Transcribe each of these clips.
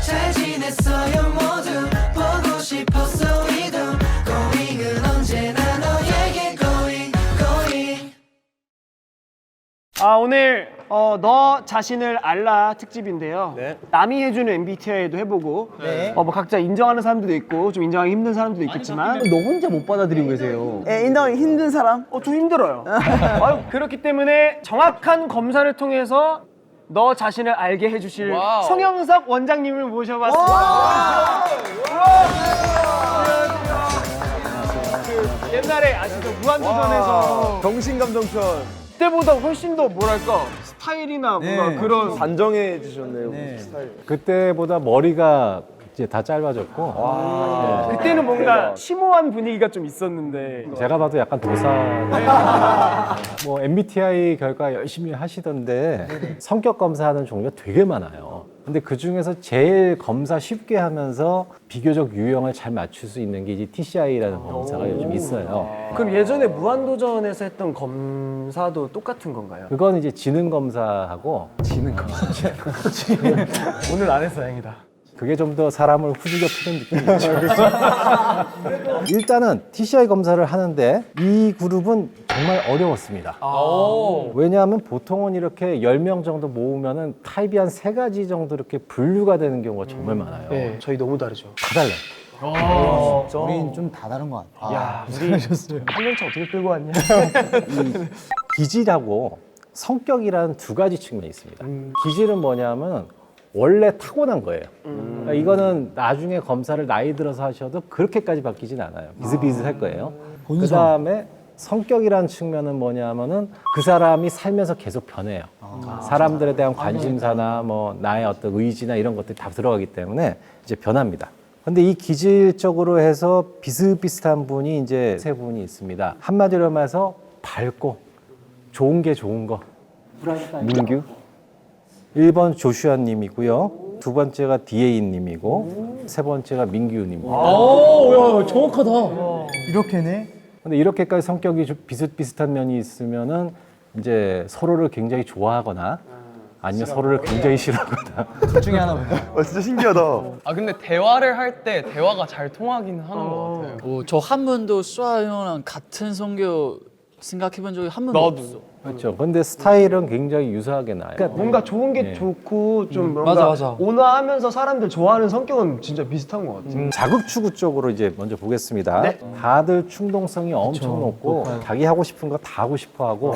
잘 지냈어요 모두 보고 싶었어 이도 고잉은 언제나 너에게 고잉 오늘 너 자신을 알라 특집인데요. 네. 남이 해주는 MBTI도 해보고 뭐 각자 인정하는 사람들도 있고 좀 인정하기 힘든 사람들도 있겠지만 너 혼자 못 받아들이고 계세요. 인정하기 힘든 사람? 좀 힘들어요. 그렇기 때문에 정확한 검사를 통해서 너 자신을 알게 해주실 송영석 원장님을 모셔봤습니다. 그 옛날에 아시죠? 무한도전에서 정신감정편. 그때보다 훨씬 더 뭐랄까 스타일이나 뭔가 그런 단정해지셨네요. 스타일. 그때보다 머리가 이제 다 짧아졌고 그때는 뭔가 심오한 분위기가 좀 있었는데 제가 봐도 약간 도사. 뭐 MBTI 결과 열심히 하시던데 성격 검사하는 종류가 되게 많아요. 근데 그 중에서 제일 검사 쉽게 하면서 비교적 유형을 잘 맞출 수 있는 게 이제 TCI라는 검사가 요즘 있어요. 그럼 예전에 무한도전에서 했던 검사도 똑같은 건가요? 그건 이제 지능 검사하고 오늘 안 해서 다행이다. 그게 좀 더 사람을 후지게 푸는 느낌이죠. 일단은 TCI 검사를 하는데 이 그룹은 정말 어려웠습니다. 왜냐하면 보통은 이렇게 10명 정도 모으면은 타입이 한 3가지 정도 이렇게 분류가 되는 경우가 정말 많아요. 네, 저희 너무 다르죠. 다 달라요. 우린 좀 다 다른 것 같아. 야, 우리 한 년차 어떻게 끌고 왔냐? 기질하고 성격이라는 2가지 측면이 있습니다. 기질은 뭐냐면 원래 타고난 거예요. 그러니까 이거는 나중에 검사를 나이 들어서 하셔도 그렇게까지 바뀌진 않아요. 비슷비슷할 거예요. 그 다음에 성격이라는 측면은 뭐냐면은 그 사람이 살면서 계속 변해요. 사람들에 대한 관심사나 뭐 나의 어떤 의지나 이런 것들이 다 들어가기 때문에 이제 변합니다. 근데 이 기질적으로 해서 비슷비슷한 분이 이제 3분이 있습니다. 한마디로 말해서 밝고 좋은 게 좋은 거. 민규. 1번 조슈아 님이고요. 2번째가 디에이 님이고 3번째가 민규 님입니다. 야, 정확하다. 이렇게네? 근데 이렇게까지 성격이 좀 비슷비슷한 면이 있으면은 이제 서로를 굉장히 좋아하거나 아니면 서로를 굉장히 싫어하거나 둘 중에 하나 보다. 진짜 신기하다. 근데 대화를 할 때 대화가 잘 통하긴 하는 것 같아요. 저 한 번도 수아 형이랑 같은 성격 생각해 본 적이 한 번도 없어. 그렇죠. 근데 스타일은 굉장히 유사하게 나요. 그러니까 뭔가 좋은 게 네. 좋고 좀 뭔가 온화하면서 사람들 좋아하는 성격은 진짜 비슷한 것 같아요. 자극추구 쪽으로 이제 먼저 보겠습니다. 네. 다들 충동성이 엄청 높고 자기 하고 싶은 거 다 하고 싶어 하고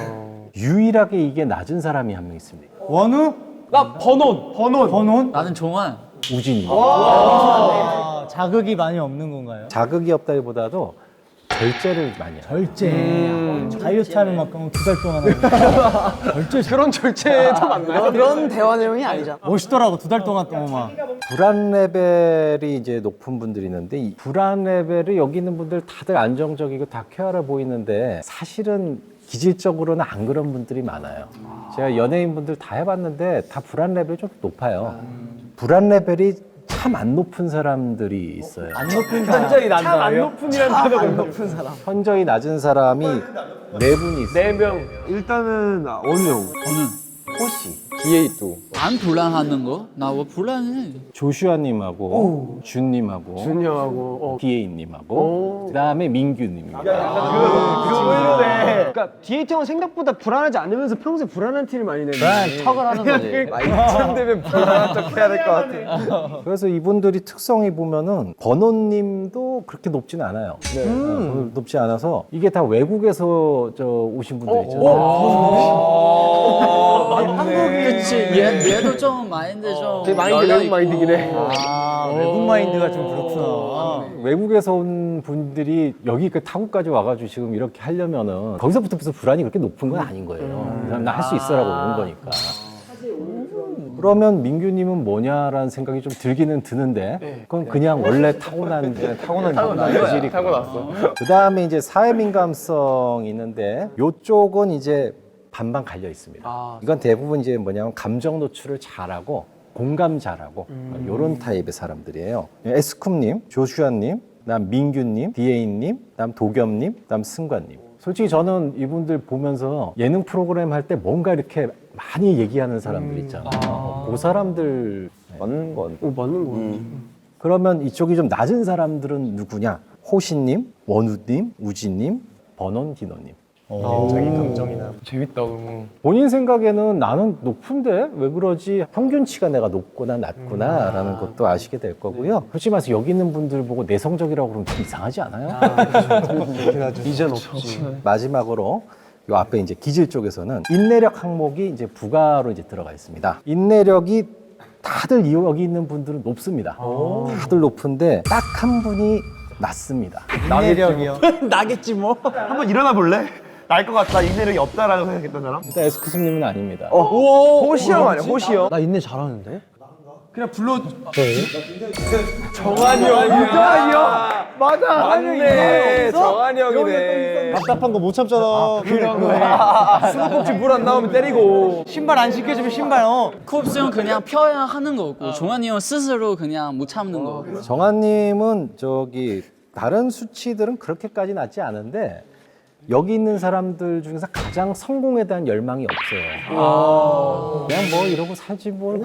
유일하게 이게 낮은 사람이 한 명 있습니다. 원우? 나 번온. 나는 종환. 우진입니다. 자극이 많이 없는 건가요? 자극이 없다기보다도 절제를 많이 해요. 절제. 다이어트 하는 만큼 2달 동안 하는 절제. 그런 절제도 많나요? 그런 대화 내용이 아니잖아. 멋있더라고, 2달 동안 동안. 불안 레벨이 이제 높은 분들이 있는데 이 불안 레벨이 여기 있는 분들 다들 안정적이고 다 쾌활해 보이는데 사실은 기질적으로는 안 그런 분들이 많아요. 제가 연예인분들 다 해봤는데 다 불안 레벨이 좀 높아요. 불안 레벨이 참 안 높은 사람들이 있어요. 안 높은 사람. 참안 높은이라는 단어가 안 높은 사람. 현저히 낮은 사람이 4분이 있어요. 4명. 일단은 어느 형? 호시, 안 불안하는 거? 나 왜 불안해? 조슈아님하고 준님하고 준이 형하고 디에이님하고 그다음에 민규님입니다. 의외로네. 그러니까 디에이트 형은 생각보다 불안하지 않으면서 평소에 불안한 티를 많이 내네. 척을 하는 거지. 이쯤 되면 불안한 척 해야 될 것 같아. 그래서 이분들이 특성이 보면은 번호님도 그렇게 높진 않아요. 높지 않아서 이게 다 외국에서 오신 분들 있잖아요. 그치. 얘도 좀 마인드 좀. 제 마인드 열려 외국 있고. 마인드긴 해. 외국 마인드가 좀 그렇구나. 외국에서 온 분들이 여기까지 타국까지 와가지고 지금 이렇게 하려면은 거기서부터 무슨 불안이 그렇게 높은 건 아닌 거예요. 나 할 수 있어라고 온 거니까. 그러면 민규님은 뭐냐라는 생각이 좀 들기는 드는데 그건 그냥 원래 타고난 기질이 타고났어. 그 다음에 이제 사회 민감성이 있는데 이쪽은 이제 반반 갈려 있습니다. 이건 대부분 이제 뭐냐면 감정 노출을 잘하고 공감 잘하고 이런 타입의 사람들이에요. 에스쿱님, 조슈아님, 그다음 민규님, 디에이님, 그다음 도겸님, 그다음 승관님. 솔직히 저는 이분들 보면서 예능 프로그램 할 때 뭔가 이렇게 많이 얘기하는 사람들 있잖아요. 그 사람들 맞는 건. 오, 맞는 거 같아. 그러면 이쪽이 좀 낮은 사람들은 누구냐? 호시님, 원우님, 우진님, 버논, 디노님. 자기 감정이나. 재밌다 너무. 본인 생각에는 나는 높은데 왜 그러지? 평균치가 내가 높구나 낮구나 라는 것도 아시게 될 거고요. 솔직히 말해서 여기 있는 분들 보고 내성적이라고 그러면 좀 이상하지 않아요? 이젠 없지. 마지막으로 요 앞에 이제 기질 쪽에서는 인내력 항목이 이제 부가로 이제 들어가 있습니다. 인내력이 다들 여기 있는 분들은 높습니다. 다들 높은데 딱 한 분이 낮습니다. 인내력이요. 나겠지 뭐. 한번 일어나 볼래? 날 것 같다. 인내력이 없다라고 생각했던 사람? 일단 에스쿠스님은 아닙니다. 호시 형 아니야? 호시 형? 나 인내 잘하는데? 그냥 불러. 정한이 형이야. 맞아. 맞네. 정한이 형이네. 답답한 거 못 참잖아. 수도꼭지 물 안 나오면 때리고. 신발 안 신겨주면 신발 쿱스 형 그냥 펴야 하는 거고 종환이 형 스스로 그냥 못 참는 거. 정한님은 저기 다른 수치들은 그렇게까지 낮지 않은데 여기 있는 사람들 중에서 가장 성공에 대한 열망이 없어요. 그냥 뭐 이러고 살지 뭘.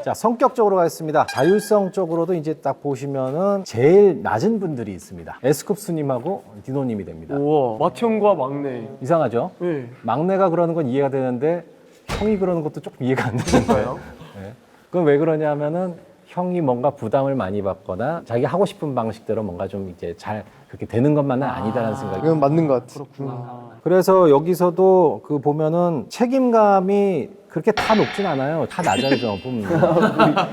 자, 성격적으로 가겠습니다. 자율성 쪽으로도 이제 딱 보시면은 제일 낮은 분들이 있습니다. 에스쿱스님하고 디노님이 됩니다. 우와, 맏형과 막내. 이상하죠? 네. 막내가 그러는 건 이해가 되는데 형이 그러는 것도 조금 이해가 안 되는 거예요. 네. 그건 왜 그러냐면은 형이 뭔가 부담을 많이 받거나 자기 하고 싶은 방식대로 뭔가 좀 이제 잘 그렇게 되는 것만은 아니다라는 생각이. 이건 맞는 것 같아. 그래서 여기서도 그 보면은 책임감이 그렇게 다 높진 않아요. 다 낮아져 보면.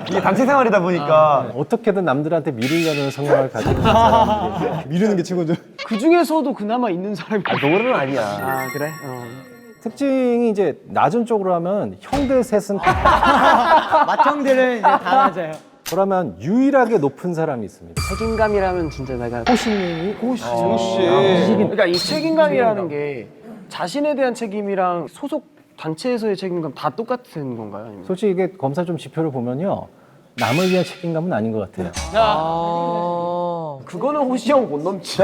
이게 단체 생활이다 보니까. 어떻게든 남들한테 미루려는 성향을 가지고 있는 사람들이. 미루는 게 최고죠. 그 중에서도 그나마 있는 사람이. 노래는 아니야. 아, 그래? 특징이 이제 낮은 쪽으로 하면 형들 셋은 맏형들은 이제 다 맞아요. 그러면 유일하게 높은 사람이 있습니다. 책임감이라면 진짜 내가. 호시님이 호시. 그러니까 이 책임감이라는 게 자신에 대한 책임이랑 소속 단체에서의 책임감 다 똑같은 건가요? 아니면? 솔직히 이게 검사 좀 지표를 보면요. 남을 위한 책임감은 아닌 것 같아요. 그거는 호시 형 못 넘지.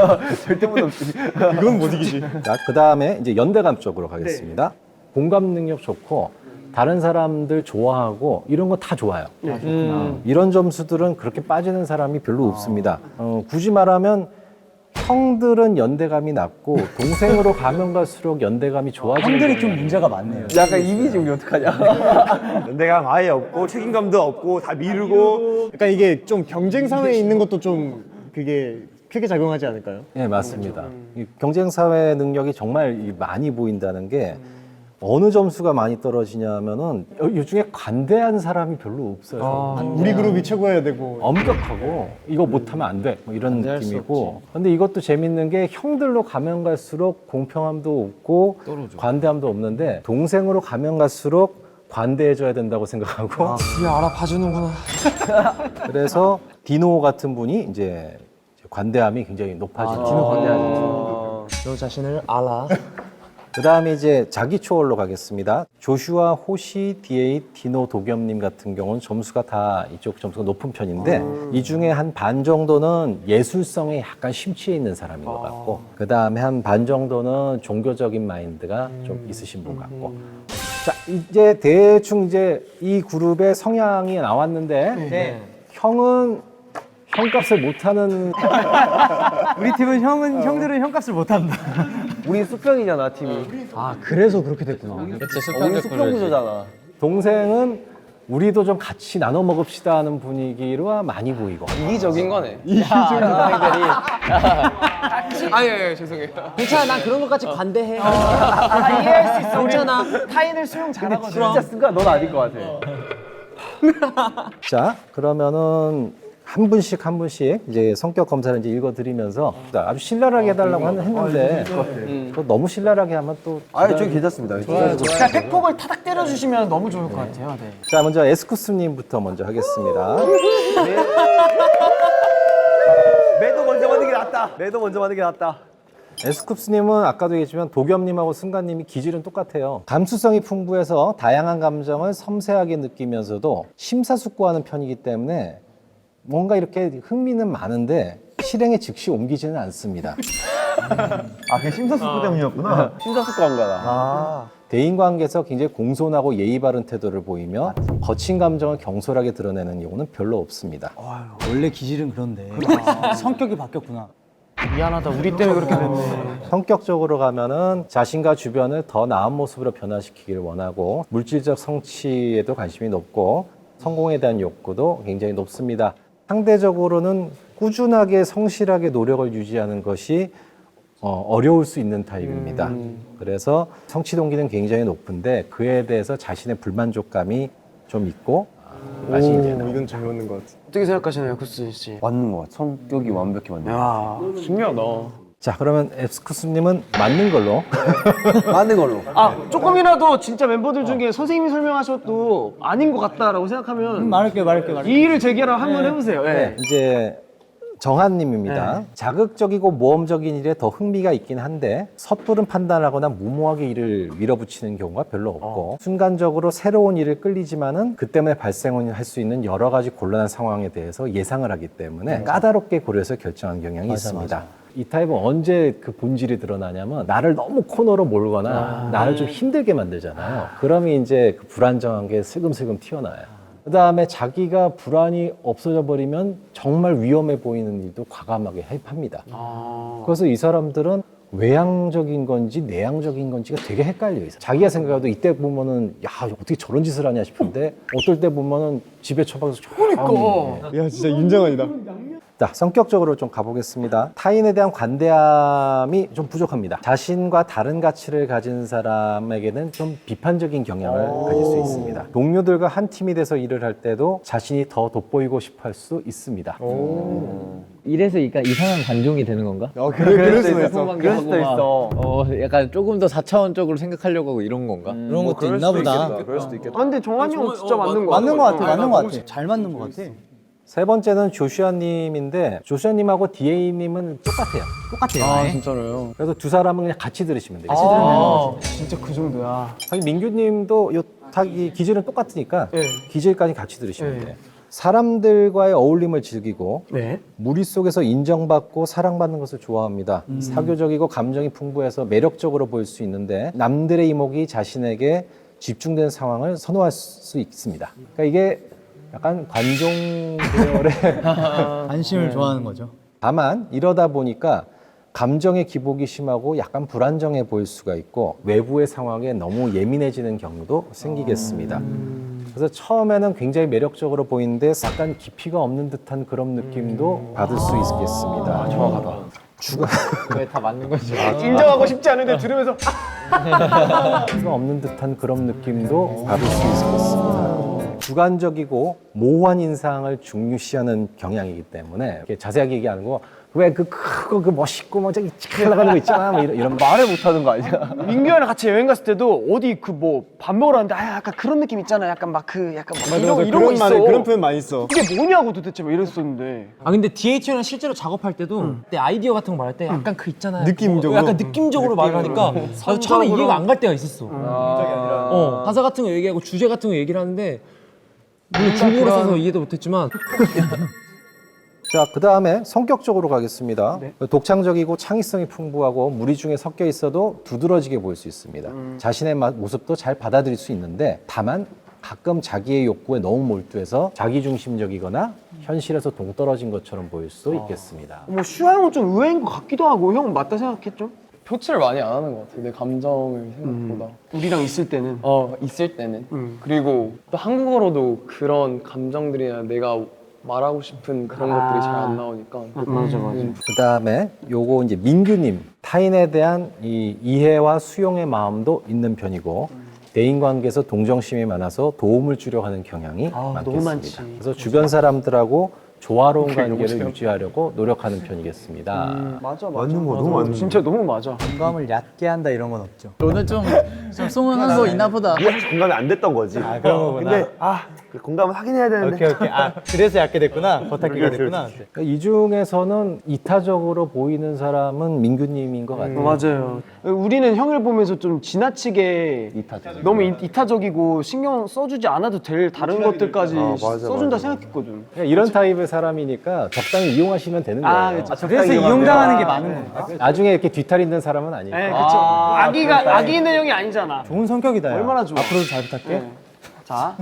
절대 못 넘지. 그건 못 이기지. 자, 그 다음에 이제 연대감 쪽으로 가겠습니다. 공감 능력 좋고 다른 사람들 좋아하고 이런 거 다 좋아요. 이런 점수들은 그렇게 빠지는 사람이 별로 없습니다. 굳이 말하면 형들은 연대감이 낮고 동생으로 가면 갈수록 연대감이 좋아지는 형들이 좀 문제가 많네요. 약간 이미지 우리 어떡하냐. 연대감 아예 없고 책임감도 없고 다 미루고. 약간 이게 좀 경쟁 사회에 있는 것도 좀 그게 크게 작용하지 않을까요? 네, 맞습니다. 이 경쟁 사회 능력이 정말 많이 보인다는 게 어느 점수가 많이 떨어지냐면은 이 중에 관대한 사람이 별로 없어요. 우리 그룹이 최고여야 되고. 엄격하고 이거 못하면 안 돼. 뭐 이런 느낌이고. 근데 이것도 재밌는 게 형들로 가면 갈수록 공평함도 없고 관대함도 없는데 동생으로 가면 갈수록 관대해져야 된다고 생각하고. 뒤에 알아봐주는구나. 그래서 디노 같은 분이 이제 관대함이 굉장히 높아지는. 디노 관대하죠. 너 자신을 알아. 그 다음에 이제 자기 초월로 가겠습니다. 조슈아, 호시, DA, 디노, 도겸님 같은 경우는 점수가 다 이쪽 점수가 높은 편인데 이 중에 한 반 정도는 예술성에 약간 심취해 있는 사람인 것 같고 그 다음에 한 반 정도는 종교적인 마인드가 좀 있으신 분 같고 자 이제 대충 이제 이 그룹의 성향이 나왔는데 형은 형값을 못하는 우리 팀은 형들은 형값을 못한다. 우리 수평이잖아 팀이. 아 그래서 그렇게 됐구나. 그치 우리 수평 구조잖아. 동생은 우리도 좀 같이 나눠 먹읍시다 하는 분위기로 많이 보이고 이기적인 거네. 이기적인 동생들이. 아니 죄송해요. 괜찮아, 난 그런 것까지 관대해. 이해할 수 있어. 괜찮아. 타인을 수용 잘하거든. 진짜 쓴가? 넌 아닐 것 같아. 자 그러면은 한 분씩 이제 성격 검사를 이제 읽어드리면서 아주 신랄하게 해달라고 했는데 또 너무 신랄하게 하면 또 아니 저기 괜찮습니다. 그냥 팩폭을 타닥 때려주시면 너무 좋을 것 같아요. 네. 자 먼저 에스쿠스님부터 먼저 하겠습니다. 매도 먼저 받는 게 낫다. 매도 먼저 받는 게 낫다. 에스쿱스님은 아까도 얘기했지만 도겸님하고 승관님이 기질은 똑같아요. 감수성이 풍부해서 다양한 감정을 섬세하게 느끼면서도 심사숙고하는 편이기 때문에 뭔가 이렇게 흥미는 많은데 실행에 즉시 옮기지는 않습니다. 아 그게 심사숙고 때문이었구나. 심사숙고한 거다. 대인관계에서 굉장히 공손하고 예의 바른 태도를 보이며 거친 감정을 경솔하게 드러내는 경우는 별로 없습니다. 원래 기질은 그런데 성격이 바뀌었구나. 미안하다. 우리 때문에 그렇게 됐네. 성격적으로 가면은 자신과 주변을 더 나은 모습으로 변화시키기를 원하고 물질적 성취에도 관심이 높고 성공에 대한 욕구도 굉장히 높습니다. 상대적으로는 꾸준하게 성실하게 노력을 유지하는 것이 어려울 수 있는 타입입니다. 그래서 성취 동기는 굉장히 높은데 그에 대해서 자신의 불만족감이 좀 있고 맛이 이제 나옵니다. 이건 잘 맞는 것 같아. 어떻게 생각하시나요, 쿠스 씨? 맞는 것 같아. 성격이 완벽히 맞는 것 야, 신기하다. 자, 그러면 앱스쿠스님은 맞는 걸로. 같아. 맞는 걸로. 아, 조금이라도 진짜 멤버들 중에 선생님이 설명하셔도 아닌 것 같다라고 생각하면 말할게요. 이의를 제기하라 한번 해보세요. 예. 이제 정한님입니다. 자극적이고 모험적인 일에 더 흥미가 있긴 한데 섣부른 판단하거나 무모하게 일을 밀어붙이는 경우가 별로 없고 순간적으로 새로운 일을 끌리지만은 그 때문에 발생할 수 있는 여러 가지 곤란한 상황에 대해서 예상을 하기 때문에 까다롭게 고려해서 결정한 경향이 있습니다. 이 타입은 언제 그 본질이 드러나냐면 나를 너무 코너로 몰거나 나를 좀 힘들게 만들잖아요. 그러면 이제 그 불안정한 게 슬금슬금 튀어나와요. 그 다음에 자기가 불안이 없어져 버리면 정말 위험해 보이는 일도 과감하게 합니다. 그래서 이 사람들은 외향적인 건지 내향적인 건지가 되게 헷갈려 있어요. 자기가 생각해도 이때 보면은 야 어떻게 저런 짓을 하냐 싶은데 어떨 때 보면은 집에 처박아서 야 진짜 인정아니다. 자, 성격적으로 좀 가보겠습니다. 타인에 대한 관대함이 좀 부족합니다. 자신과 다른 가치를 가진 사람에게는 좀 비판적인 경향을 가질 수 있습니다. 동료들과 한 팀이 돼서 일을 할 때도 자신이 더 돋보이고 싶어 할 수 있습니다. 이래서 약간 이상한 관종이 되는 건가? 그럴 수도 있어. 그럴 수도 있어. 약간 조금 더 4차원적으로 생각하려고 하고 이런 건가? 그런 것도 있나 보다. 그럴 수도 있겠다. 아, 근데 정한이 형은 진짜 맞는 거 같아. 맞는 것 같아. 잘 맞는 것 같아. 세 번째는 조슈아님인데 조슈아님하고 DA님은 똑같아요. 아 진짜로요? 그래서 두 사람은 그냥 같이 들으시면 되겠습니다. 진짜 그 정도야. 사실 민규님도 이 기질은 똑같으니까 네. 기질까지 같이 들으시면 돼요. 사람들과의 어울림을 즐기고 네. 무리 속에서 인정받고 사랑받는 것을 좋아합니다. 사교적이고 감정이 풍부해서 매력적으로 보일 수 있는데 남들의 이목이 자신에게 집중된 상황을 선호할 수 있습니다. 그러니까 이게 약간 관종 계열의 관심을 좋아하는 거죠. 다만 이러다 보니까 감정의 기복이 심하고 약간 불안정해 보일 수가 있고 외부의 상황에 너무 예민해지는 경우도 생기겠습니다. 그래서 처음에는 굉장히 매력적으로 보이는데 약간 깊이가 없는 듯한 그런 느낌도 받을 수 있겠습니다. 정확하다. 왜 다 맞는 거지? 인정하고 싶지 않은데 들으면서 깊이가 없는 듯한 그런 느낌도 받을 수 있겠습니다. 주관적이고 모호한 인상을 중요시하는 경향이기 때문에 이렇게 자세하게 얘기 안 하고 왜 그 크고 그 멋있고 뭐 저기 잘 나가는 거 있잖아 뭐 이런 말을 못 하는 거 아니야? 민규랑 같이 여행 갔을 때도 어디 그 뭐 밥 먹으러 왔는데 아 약간 그런 느낌 있잖아. 약간 막 그 약간 막 이런 거 있어. 그런 표현 많이 써. 이게 뭐냐고 도대체 막 이랬었는데. 아 근데 DH랑 실제로 작업할 때도 그때 아이디어 같은 거 말할 때 약간 그 있잖아요. 느낌적으로? 약간 느낌적으로 말을 하니까 나도 처음에 이해가 안 갈 때가 있었어. 가사 같은 거 얘기하고 주제 같은 거 얘기를 하는데 물론 중국어로 써서 이해도 못했지만 자, 그 다음에 성격적으로 가겠습니다. 독창적이고 창의성이 풍부하고 무리 중에 섞여 있어도 두드러지게 보일 수 있습니다. 자신의 모습도 잘 받아들일 수 있는데 다만 가끔 자기의 욕구에 너무 몰두해서 자기중심적이거나 현실에서 동떨어진 것처럼 보일 수 있겠습니다. 뭐 슈아 형은 좀 의외인 것 같기도 하고 형은 맞다 생각했죠? 표출을 많이 안 하는 것 같아요. 내 감정을 생각보다. 우리랑 있을 때는. 있을 때는. 그리고 또 한국어로도 그런 감정들이나 내가 말하고 싶은 그런 것들이 잘 안 나오니까. 맞아. 그 다음에 요거 이제 민규님 타인에 대한 이 이해와 수용의 마음도 있는 편이고 대인관계에서 동정심이 많아서 도움을 주려 하는 경향이 많겠습니다. 너무 많지. 그래서 주변 사람들하고 조화로운 관계를 유지하려고 노력하는 편이겠습니다. 맞아. 맞는 거 너무 맞는 거. 진짜 너무 맞아. 공감을 얕게 한다 이런 건 없죠. 오늘 좀 송응한 거 있나 보다. 이게 공감이 안 됐던 거지. 아 그런 거구나. 근데 그 공감을 하긴 해야 되는데. 오케이. 아 그래서 얕게 됐구나. 겉핥기가 됐구나. 그러니까 이 중에서는 이타적으로 보이는 사람은 민규님인 것 같아요. 맞아요. 우리는 형을 보면서 좀 지나치게 너무 이타적이고 신경 써주지 않아도 될 다른 것들까지 맞아, 써준다 맞아. 생각했거든. 그러니까 이런 타입의 사람이니까 적당히 이용하시면 되는 거예요. 아, 그렇죠. 그래서 이용당하는 게 많은 거야. 나중에 이렇게 뒤탈 있는 사람은 아니고. 네, 그렇죠. 악이 있는 형이 아니잖아. 좋은 성격이다. 야. 얼마나 좋아. 앞으로도 잘 부탁해. 자,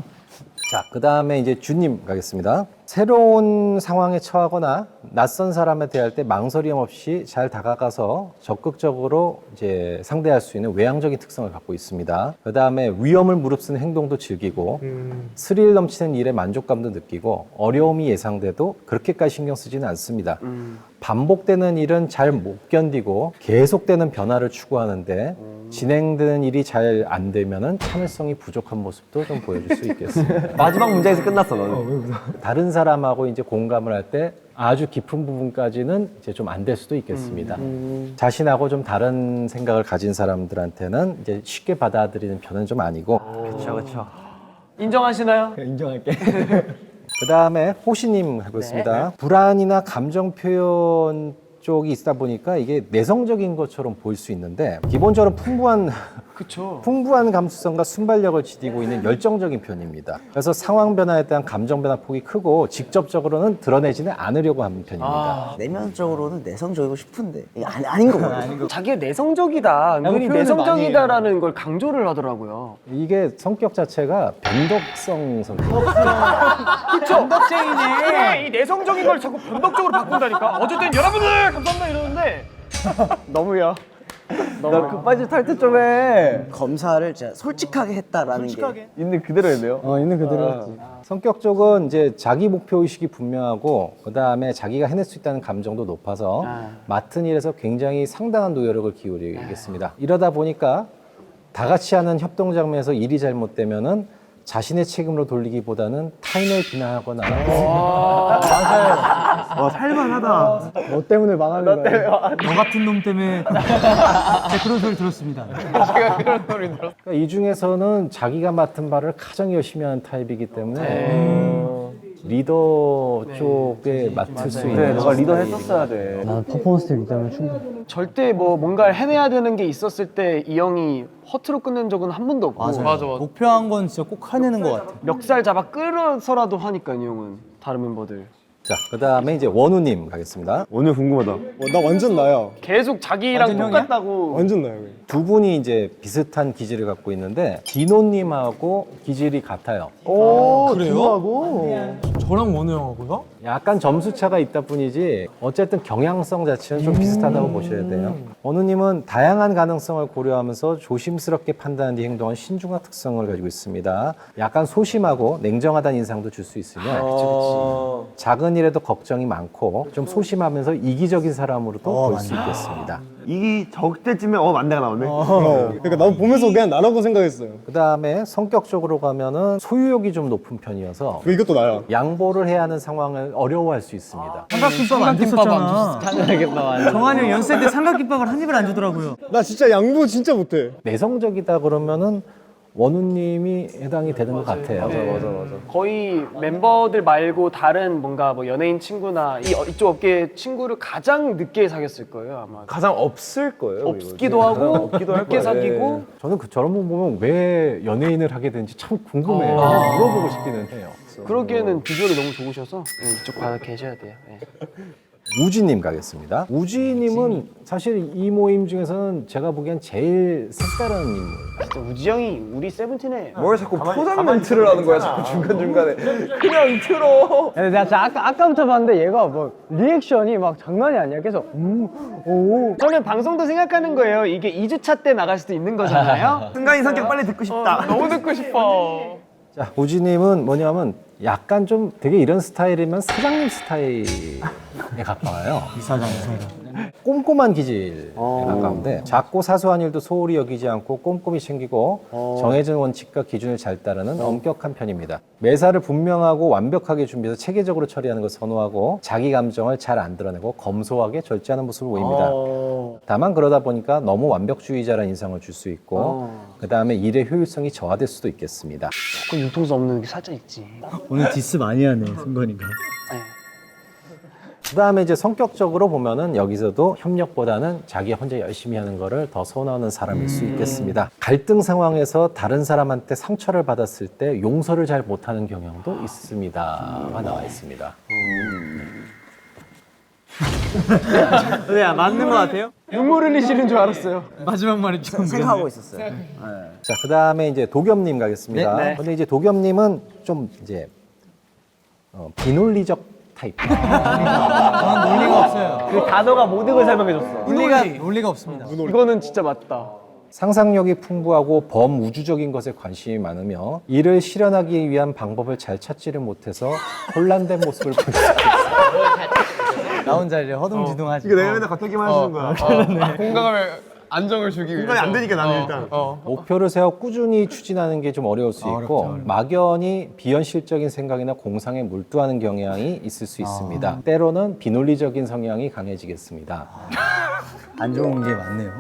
자, 그 다음에 이제 주님 가겠습니다. 새로운 상황에 처하거나 낯선 사람에 대할 때 망설임 없이 잘 다가가서 적극적으로 이제 상대할 수 있는 외향적인 특성을 갖고 있습니다. 그 다음에 위험을 무릅쓰는 행동도 즐기고 스릴 넘치는 일에 만족감도 느끼고 어려움이 예상돼도 그렇게까지 신경 쓰지는 않습니다. 반복되는 일은 잘 못 견디고 계속되는 변화를 추구하는데 진행되는 일이 잘 안 되면은 참을성이 부족한 모습도 좀 보여줄 수 있겠습니다. 마지막 문장에서 끝났어 너는. 다른 사람하고 이제 공감을 할 때 아주 깊은 부분까지는 이제 좀 안 될 수도 있겠습니다. 자신하고 좀 다른 생각을 가진 사람들한테는 이제 쉽게 받아들이는 편은 좀 아니고. 그렇죠. 인정하시나요? 인정할게. 그 다음에 호시님 해보겠습니다. 불안이나 감정 표현 쪽이 있다 보니까 이게 내성적인 것처럼 보일 수 있는데 기본적으로 풍부한 감수성과 순발력을 지니고 있는 열정적인 편입니다. 그래서 상황 변화에 대한 감정 변화 폭이 크고 직접적으로는 드러내지는 않으려고 하는 편입니다. 내면적으로는 내성적이고 싶은데 이게 아닌 거 같아요. 자기가 내성적이다, 은근히 표현을 내성적이다라는 걸 강조를 하더라고요. 이게 성격 자체가 변덕성 성격. 그쵸? 변덕쟁이네. 이 내성적인 걸 자꾸 변덕적으로 바꾼다니까. 어쨌든 여러분들 감사합니다 이러는데 너무야. 너 급발진 탈퇴 좀 해. 검사를 진짜 솔직하게 했다라는 게 있는 그대로 해야 돼요. 있는 그대로 했지. 성격 쪽은 이제 자기 목표 의식이 분명하고 그 다음에 자기가 해낼 수 있다는 감정도 높아서 맡은 일에서 굉장히 상당한 노력을 기울이겠습니다. 이러다 보니까 다 같이 하는 협동 장면에서 일이 잘못되면은 자신의 책임으로 돌리기보다는 타인을 비난하거나 살만하다. 너 때문에 망하는 거야. 너 같은 놈 때문에 제가 그런 소리 들었습니다. 그러니까 이 중에서는 자기가 맡은 바를 가장 열심히 하는 타입이기 때문에 리더 쪽에 맡을 수 있는. 그래, 너가 리더 했었어야 돼. 난 퍼포먼스 리더면 충분히. 절대 뭐 뭔가를 해내야 되는 게 있었을 때 이 형이 허투루 끊는 적은 한 번도 없고 맞아. 목표한 건 진짜 꼭 해내는 것 같아. 멱살 잡아 끌어서라도 하니까 이 형은 다른 멤버들 자, 그 다음에 이제 원우님 가겠습니다. 오늘 궁금하다. 나 완전 나야. 계속 자기랑 완전 형이야? 똑같다고. 완전 나야. 두 분이 이제 비슷한 기질을 갖고 있는데 디노님하고 기질이 같아요. 오, 그래요? 하고 저랑 원우 형하고요? 약간 점수 차가 있다 뿐이지 어쨌든 경향성 자체는 좀 비슷하다고 보셔야 돼요. 원우님은 다양한 가능성을 고려하면서 조심스럽게 판단한 뒤 행동한 신중한 특성을 가지고 있습니다. 약간 소심하고 냉정하다는 인상도 줄 수 있으며 작은 일에도 걱정이 많고 좀 소심하면서 이기적인 사람으로도 볼 수 있겠습니다. 이 적대쯤에 만대가 나오네. 그러니까 나도 보면서 그냥 나라고 생각했어요. 그 다음에 성격적으로 가면은 소유욕이 좀 높은 편이어서 이것도 나야. 양보를 해야 하는 상황을 어려워할 수 있습니다. 삼각김밥 안 줬었잖아. 정한이 형 연습 때 삼각김밥을 한 입을 안 주더라고요. 나 진짜 양보 진짜 못해. 내성적이다 그러면은 원우님이 해당이 되는 것 같아요. 맞아. 거의 멤버들 말고 다른 뭔가 뭐 연예인 친구나 이쪽 업계 친구를 가장 늦게 사귀었을 거예요 아마. 가장 없을 거예요. 없기도 하고 늦게 사귀고. 저는 저런 분 보면 왜 연예인을 하게 되는지 참 궁금해요. 물어보고 싶기는 해요. 그러기에는 비주얼이 너무 좋으셔서 이쪽 가서 계셔야 돼요. 네. 우지님 가겠습니다. 우지님은 사실 이 모임 중에서는 제가 보기엔 제일 색다른 인물. 진짜 우지 형이 우리 세븐틴에 뭘 자꾸 포장 멘트를 하는 거야 자꾸 중간중간에. 그냥 틀어. 내가 진짜 아까부터 봤는데 얘가 뭐 리액션이 막 장난이 아니야. 계속 오. 저는 방송도 생각하는 거예요. 이게 2주차 때 나갈 수도 있는 거잖아요. 순간이 성격 빨리 듣고 싶다. 너무 듣고 싶어. 자, 우지님은 뭐냐면 약간 좀 되게 이런 스타일이면 사장님 스타일에 가까워요. 이사장. 꼼꼼한 기질에 가까운데 작고 사소한 일도 소홀히 여기지 않고 꼼꼼히 챙기고 정해진 원칙과 기준을 잘 따르는 엄격한 편입니다. 매사를 분명하고 완벽하게 준비해서 체계적으로 처리하는 것을 선호하고 자기 감정을 잘 안 드러내고 검소하게 절제하는 모습을 보입니다. 다만 그러다 보니까 너무 완벽주의자라는 인상을 줄 수 있고 그 다음에 일의 효율성이 저하될 수도 있겠습니다. 조금 융통성 없는 게 살짝 있지. 오늘 디스 많이 하네 승관이가. 그다음에 이제 성격적으로 보면은 여기서도 협력보다는 자기 혼자 열심히 하는 거를 더 선호하는 사람일 수 있겠습니다. 갈등 상황에서 다른 사람한테 상처를 받았을 때 용서를 잘 못하는 경향도 있습니다가 나와 있습니다. 네, 맞는 것 같아요. 눈물 흘리시는 줄 알았어요. 마지막 말이 좀 생각하고 있었어요. 자, 그다음에 이제 도겸님 가겠습니다. 네, 네. 근데 이제 도겸님은 좀 이제 비논리적 타입. 논리가 없어요. 그 단어가 모든 걸 설명해줬어. 논리가 없습니다. 이거는 진짜 맞다. 상상력이 풍부하고 범우주적인 것에 관심이 많으며 이를 실현하기 위한 방법을 잘 찾지를 못해서 혼란된 모습을 볼 수 있습니다. 나 혼자 이제 허둥지둥하지. 이거 내가 맨날 겉핥기만 해주는 거야. 공감을 안정을 주기 위해서. 공간이 안 되니까 나는 일단. 목표를 세워 꾸준히 추진하는 게 좀 어려울 수 있고 막연히 비현실적인 생각이나 공상에 몰두하는 경향이 있을 수 있습니다. 때로는 비논리적인 성향이 강해지겠습니다. 안 좋은 게 많네요.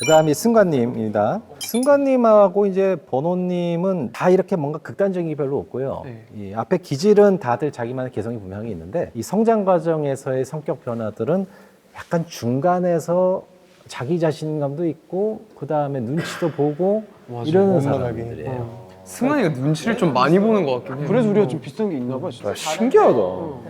그다음이 승관님입니다. 승관님하고 이제 번호님은 다 이렇게 뭔가 극단적인 게 별로 없고요. 이 앞에 기질은 다들 자기만의 개성이 분명히 있는데 이 성장 과정에서의 성격 변화들은 약간 중간에서 자기 자신감도 있고 그 다음에 눈치도 보고 이러는 사람들이에요. 승환이가 눈치를 좀 많이 보는 것 같긴 해. 그래서 우리가 좀 비슷한 게 있나 봐. 진짜. 신기하다.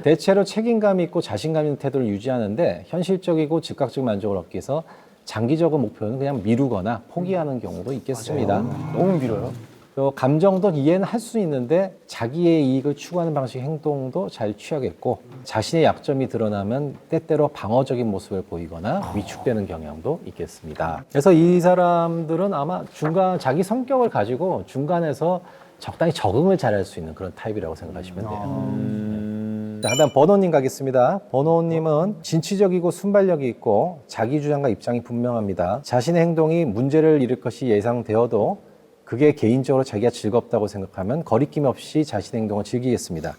대체로 책임감 있고 자신감 있는 태도를 유지하는데 현실적이고 즉각적 만족을 얻기 위해서 장기적인 목표는 그냥 미루거나 포기하는 경우도 있겠습니다. 너무 밀어요. 또 감정도 이해는 할 수 있는데 자기의 이익을 추구하는 방식 행동도 잘 취하겠고 자신의 약점이 드러나면 때때로 방어적인 모습을 보이거나 위축되는 경향도 있겠습니다. 그래서 이 사람들은 아마 중간 자기 성격을 가지고 중간에서 적당히 적응을 잘할 수 있는 그런 타입이라고 생각하시면 돼요. 자, 그다음 번호님 가겠습니다. 번호님은 진취적이고 순발력이 있고 자기 주장과 입장이 분명합니다. 자신의 행동이 문제를 일으킬 것이 예상되어도 그게 개인적으로 자기가 즐겁다고 생각하면 거리낌 없이 자신의 행동을 즐기겠습니다.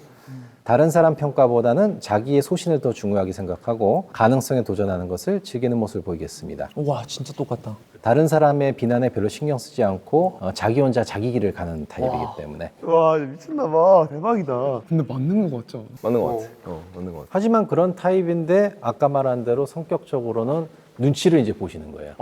다른 사람 평가보다는 자기의 소신을 더 중요하게 생각하고 가능성에 도전하는 것을 즐기는 모습을 보이겠습니다. 와 진짜 똑같다. 다른 사람의 비난에 별로 신경 쓰지 않고 자기 혼자 자기 길을 가는 타입이기 때문에 와 미쳤나봐. 대박이다. 근데 맞는 것 같죠? 맞는 것 같아. 맞는 것 같아. 하지만 그런 타입인데 아까 말한 대로 성격적으로는 눈치를 이제 보시는 거예요.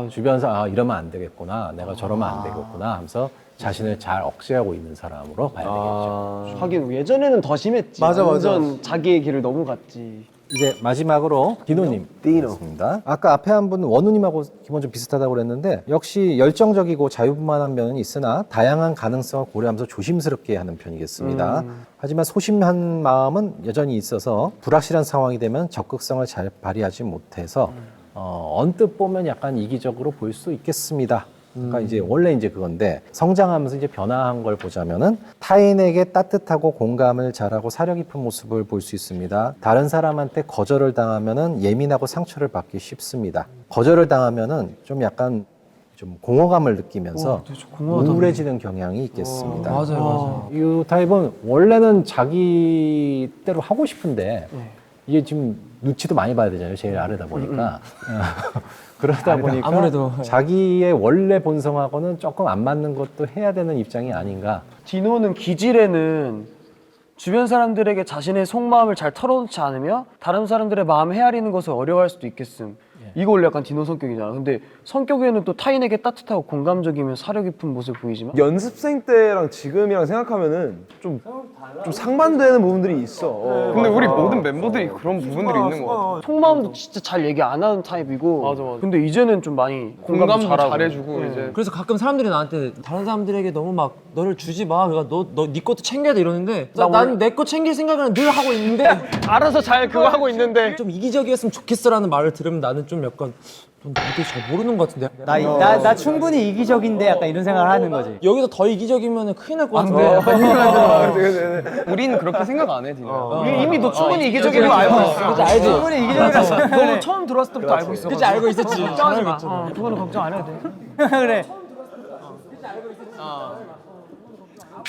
주변에서 이러면 안 되겠구나, 내가 저러면 안 되겠구나 하면서 자신을 잘 억제하고 있는 사람으로 봐야 되겠죠. 하긴 예전에는 더 심했지. 맞아. 완전 자기의 길을 너무 갔지. 이제 마지막으로 디노님 있습니다. 아까 앞에 한 분은 원우님하고 기본적으로 비슷하다고 그랬는데 역시 열정적이고 자유분만한 면은 있으나 다양한 가능성을 고려하면서 조심스럽게 하는 편이겠습니다. 하지만 소심한 마음은 여전히 있어서 불확실한 상황이 되면 적극성을 잘 발휘하지 못해서 언뜻 보면 약간 이기적으로 보일 수 있겠습니다. 그러니까 이제 원래 이제 그건데 성장하면서 이제 변화한 걸 보자면은 타인에게 따뜻하고 공감을 잘하고 사려 깊은 모습을 볼 수 있습니다. 다른 사람한테 거절을 당하면은 예민하고 상처를 받기 쉽습니다. 거절을 당하면은 좀 약간 좀 공허감을 느끼면서 우울해지는 경향이 있겠습니다. 맞아요. 이 타입은 원래는 자기대로 하고 싶은데 이게 지금 눈치도 많이 봐야 되잖아요. 제일 아래다 보니까. 그러다 보니까 아무래도. 자기의 원래 본성하고는 조금 안 맞는 것도 해야 되는 입장이 아닌가. 디노는 기질에는 주변 사람들에게 자신의 속마음을 잘 털어놓지 않으며 다른 사람들의 마음을 헤아리는 것을 어려워할 수도 있겠음. 이거 원래 약간 디노 성격이잖아. 근데 성격에는 또 타인에게 따뜻하고 공감적이며 사려 깊은 모습을 보이지만 연습생 때랑 지금이랑 생각하면은 좀 상반되는 부분들이 있어. 근데 우리 모든 멤버들이 그런 부분들이 있는 것 같아. 속마음도 진짜 잘 얘기 안 하는 타입이고 맞아. 근데 이제는 좀 많이 공감도 잘하고 잘해주고 이제. 그래서 가끔 사람들이 나한테 다른 사람들에게 너무 막 너를 주지 마. 그러니까 네 것도 챙겨야 돼 이러는데 난 내 거 챙길 생각은 늘 하고 있는데 알아서 잘 그거 하고 있는데 좀 이기적이었으면 좋겠어라는 말을 들으면 나는 좀 약간 넌 나한테 잘 모르는 것 같은데. 나 충분히 이기적인데 약간 이런 생각을 하는 거지. 여기서 더 이기적이면 큰일 날 것 같은데. 우린 그렇게 생각 안 해, 디노. 이미 너 충분히 이기적인 거 알고 있어. 그치 알지? 충분히 이기적이라고 생각을 해. 너 처음 들어왔을 때부터 알고 있어. 그치 알고 있었지. 걱정하지 마. 그거는 걱정 안 해도 돼. 그래.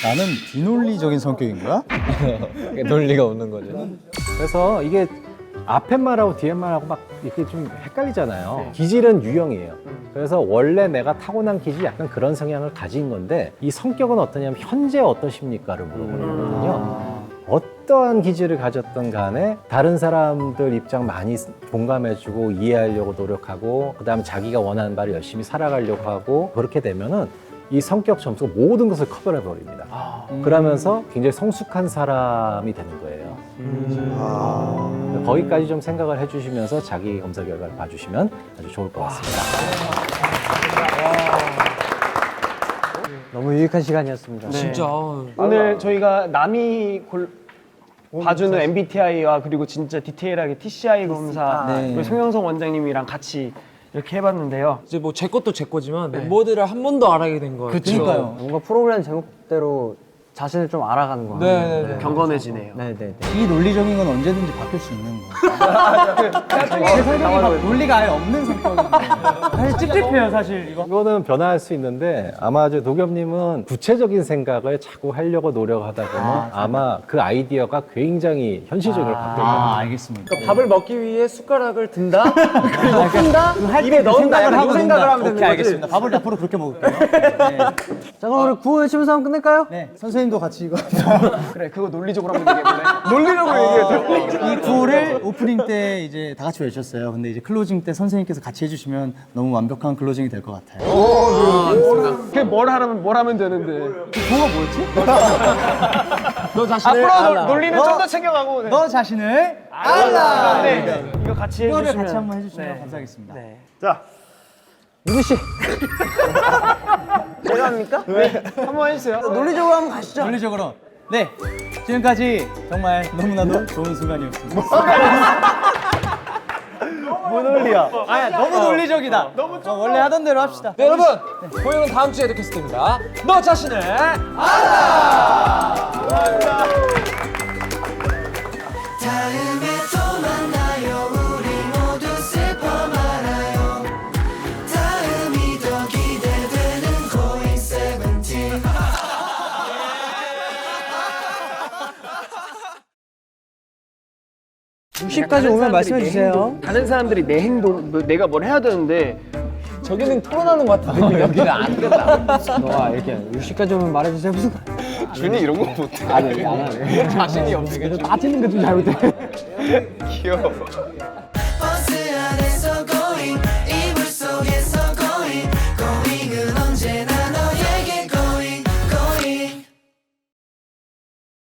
나는 비논리적인 성격인 거야? 논리가 없는 거죠. 그래서 이게 앞에 말하고 뒤에 말하고 막 이렇게 좀 헷갈리잖아요. 기질은 유형이에요. 그래서 원래 내가 타고난 기질이 약간 그런 성향을 가진 건데 이 성격은 어떠냐면 현재 어떠십니까를 물어보는 거거든요. 어떤 어떠한 기질을 가졌든 간에 다른 사람들 입장 많이 공감해주고 이해하려고 노력하고 그다음에 자기가 원하는 바를 열심히 살아가려고 하고 그렇게 되면은 이 성격 점수가 모든 것을 커버해 버립니다. 그러면서 굉장히 성숙한 사람이 되는 거예요. 거기까지 좀 생각을 해주시면서 자기 검사 결과를 봐주시면 아주 좋을 것 같습니다. 너무 유익한 시간이었습니다. 진짜. 오늘 저희가 남이 봐주는 MBTI와 그리고 진짜 디테일하게 TCI 검사 그리고 송영성 원장님이랑 같이 이렇게 해봤는데요. 이제 뭐 제 것도 제 거지만 멤버들을 한 번 더 알아게 된 거예요. 그러니까요. 뭔가 프로그램 제목대로 자신을 좀 알아가는 거. 네. 경건해지네요. 네네. 이 논리적인 건 언제든지 바뀔 수 있는 거예요. 제 성격이 막 논리가 아예 없는 성격인데. 사실 찝찝해요, 사실 이거. 이거는 변화할 수 있는데 아마 저 도겸님은 구체적인 생각을 자꾸 하려고 노력하다 보면 아마 그 아이디어가 굉장히 현실적으로 바뀔 겁니다. 알겠습니다. 밥을 먹기 위해 숟가락을 든다. 그리고 푼다. 입에 넣는다. 생각을 하고 생각을 하면 논다. 되는 거지. 알겠습니다. 밥을 앞으로 그렇게 먹을게요. 네. 자 그럼 우리 구호 외치면서 한번 끝낼까요? 네. 선생님도 같이 이거. 그래, 그거 논리적으로 한번 얘기해볼래? 논리적으로 얘기해줘. 이 구호를 오프닝 때 이제 다 같이 외쳤어요. 근데 이제 클로징 때 선생님께서 같이 해주시면 너무 완벽한 클로징이 될 것 같아요. 그게 뭘 하면 되는데. 구호가 뭐였지? 너 자신을 앞으로 알라. 논리는 좀 더 챙겨가고. 네. 너 자신을 알라. 네. 이거 같이 이거를 해주시면. 같이 한번 해주시면 감사하겠습니다. 네. 자, 누구 씨? 제가 합니까? 네. 한번 해주세요. 논리적으로 한번 가시죠. 논리적으로. 네. 지금까지 정말 너무나도 좋은 순간이었습니다. 뭐 논리야? 너무 논리적이다. 원래 하던 대로 합시다. 네, 여러분 고영은 다음 주에 뵙겠습니다. 너 자신을 다음에 또 만나요. 우리 모두 슬퍼 말아요. 다음이 더 기대되는 고잉 세븐틴. 60까지 오면 말씀해 주세요. 다른 사람들이 내 행동, 내가 뭘 해야 되는데 저기는 토론하는 것 같은데 여기는 안 된다. 너가 이렇게 60까지 오면 말해 주세요. 무슨 준이 이런 거 못해. 아니 안 하네. 자신이 없는 게 다 틀린 거좀 잘못해. 귀여워.